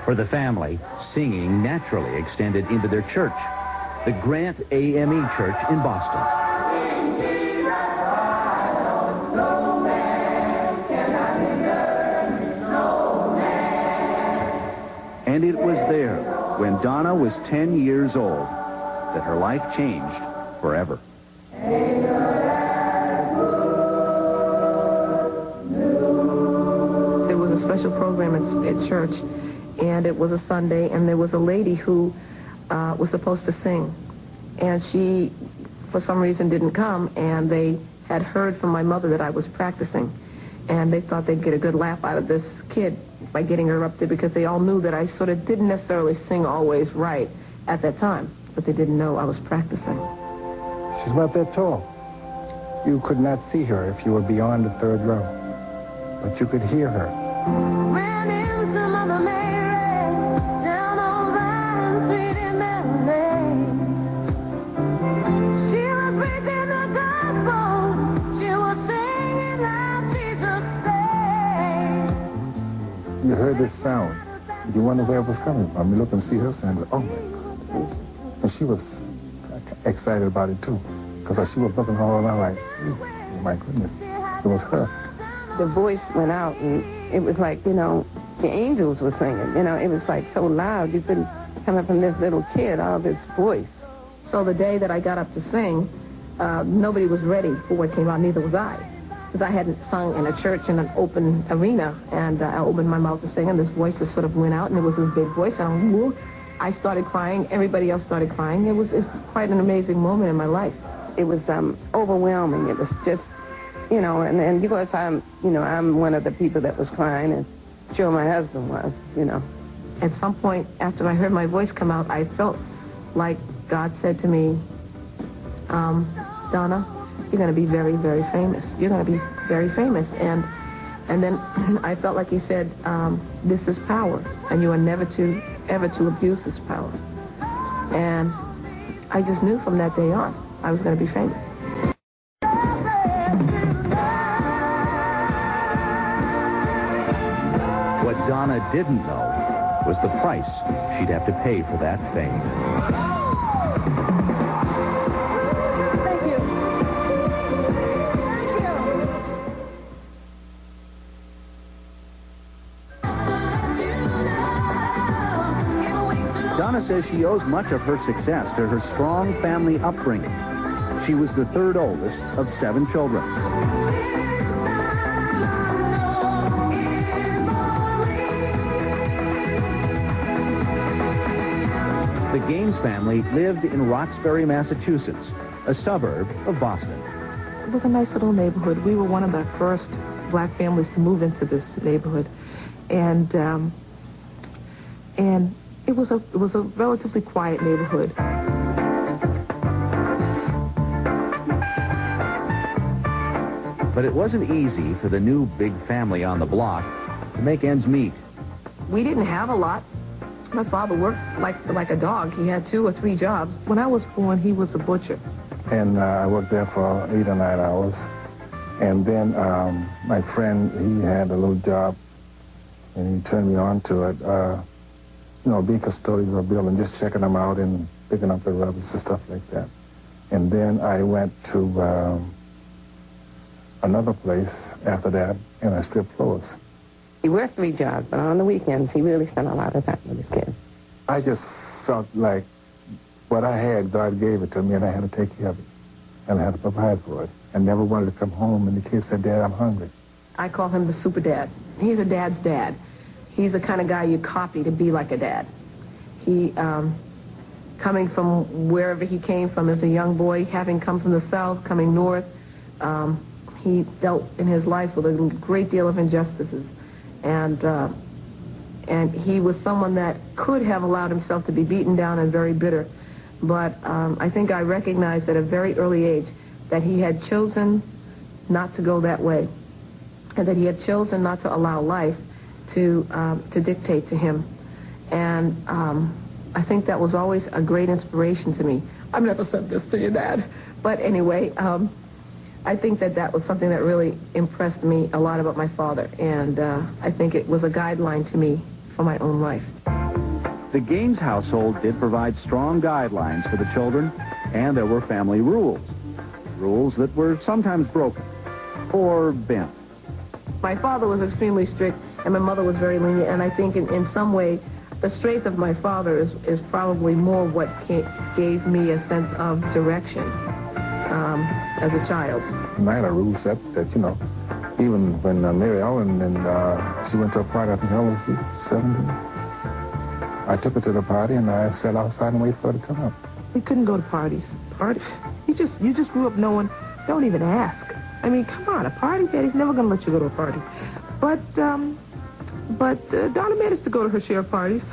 For the family, singing naturally extended into their church, the Grant A&E Church in Boston. And it was there, when Donna was 10 years old, that her life changed forever. There was a special program at church, and it was a Sunday, and there was a lady who was supposed to sing. And she, for some reason, didn't come, and they had heard from my mother that I was practicing. And they thought they'd get a good laugh out of this kid by getting her up there, because they all knew that I sort of didn't necessarily sing always right at that time, but they didn't know I was practicing. She's not that tall. You could not see her if you were beyond the third row, but you could hear her. Ran into Mother Mary down on Vine Street in L.A. She was preaching the gospel. She was singing like Jesus sang. You heard this sound. You wonder where it was coming from. You look and see her saying, oh my God. And she was excited about it too, because she was looking all around like, oh my goodness, it was her. The voice went out, and it was like, you know, the angels were singing. You know, it was like so loud. You couldn't come up from this little kid, all this voice. So the day that I got up to sing, nobody was ready for what came out, neither was I. Because I hadn't sung in a church in an open arena, and I opened my mouth to sing, and this voice just sort of went out, and it was this big voice, and I started crying. Everybody else started crying. It's quite an amazing moment in my life. It was overwhelming. It was just, you know, and because I'm one of the people that was crying, and sure my husband was, you know. At some point, after I heard my voice come out, I felt like God said to me, Donna, you're going to be very, very famous. You're going to be very famous. And then I felt like he said, this is power, and you are never to abuse this power. And I just knew from that day on I was going to be famous. What Donna didn't know was the price she'd have to pay for that fame. Thank you. Donna says she owes much of her success to her strong family upbringing. She was the third oldest of 7 children. The Gaines family lived in Roxbury, Massachusetts, a suburb of Boston. It was a nice little neighborhood. We were one of the first black families to move into this neighborhood, and it was a relatively quiet neighborhood. But it wasn't easy for the new big family on the block to make ends meet. We didn't have a lot. My father worked like a dog. He had 2 or 3 jobs. When I was born, he was a butcher. And I worked there for 8 or 9 hours. And then my friend, he had a little job, and he turned me on to it. You know, being custodian of a building, just checking them out and picking up the rubbish and stuff like that. And then I went to another place after that, and I stripped floors. He worked 3 jobs, but on the weekends, he really spent a lot of time with his kids. I just felt like what I had, God gave it to me, and I had to take care of it. And I had to provide for it. I never wanted to come home, and the kids said, Dad, I'm hungry. I call him the super dad. He's a dad's dad. He's the kind of guy you copy to be like a dad. He, coming from wherever he came from as a young boy, having come from the South, coming north, he dealt in his life with a great deal of injustices. And he was someone that could have allowed himself to be beaten down and very bitter. But I think I recognized at a very early age that he had chosen not to go that way, and that he had chosen not to allow life to dictate to him. And I think that was always a great inspiration to me. I've never said this to you, Dad. But anyway, I think that was something that really impressed me a lot about my father. And I think it was a guideline to me for my own life. The Gaines household did provide strong guidelines for the children, and there were family rules. Rules that were sometimes broken or bent. My father was extremely strict, and my mother was very lenient, and I think in some way, the strength of my father is probably more what gave me a sense of direction as a child. And I had a rule set that, you know, even when Mary Ellen and she went to a party, I think Ellen was 17, I took her to the party and I sat outside and waited for her to come up. We couldn't go to parties. You just grew up knowing, don't even ask. I mean, come on, a party? Daddy's never going to let you go to a party. But Donna managed to go to her share of parties.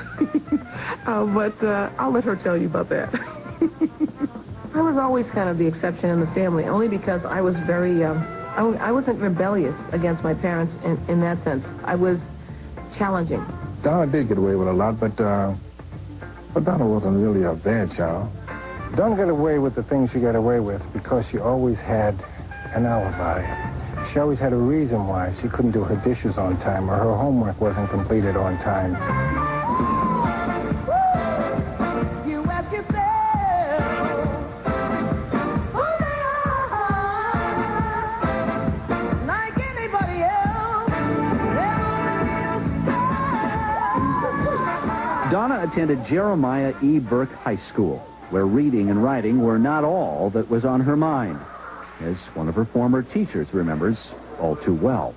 But I'll let her tell you about that. I was always kind of the exception in the family, only because I was very, I wasn't rebellious against my parents in that sense. I was challenging. Donna did get away with a lot, but Donna wasn't really a bad child. Donna got away with the things she got away with because she always had an alibi. She always had a reason why she couldn't do her dishes on time or her homework wasn't completed on time. You ask yourself, who they are, like anybody else. Donna attended Jeremiah E. Burke High School, where reading and writing were not all that was on her mind, as one of her former teachers remembers all too well.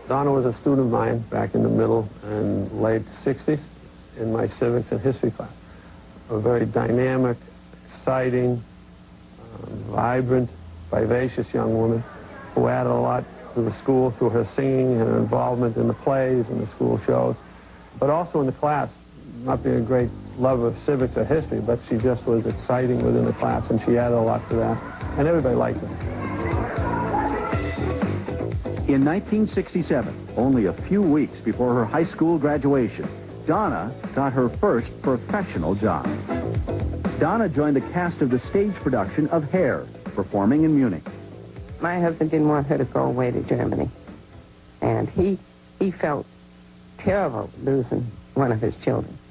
Donna was a student of mine back in the middle and late 60s in my civics and history class. A very dynamic, exciting, vibrant, vivacious young woman who added a lot to the school through her singing and her involvement in the plays and the school shows, but also in the class. Not being a great lover of civics or history, but she just was exciting within the class, and she added a lot to that, and everybody liked her. In 1967, only a few weeks before her high school graduation, Donna got her first professional job. Donna joined the cast of the stage production of Hair, performing in Munich. My husband didn't want her to go away to Germany, and he felt terrible losing one of his children.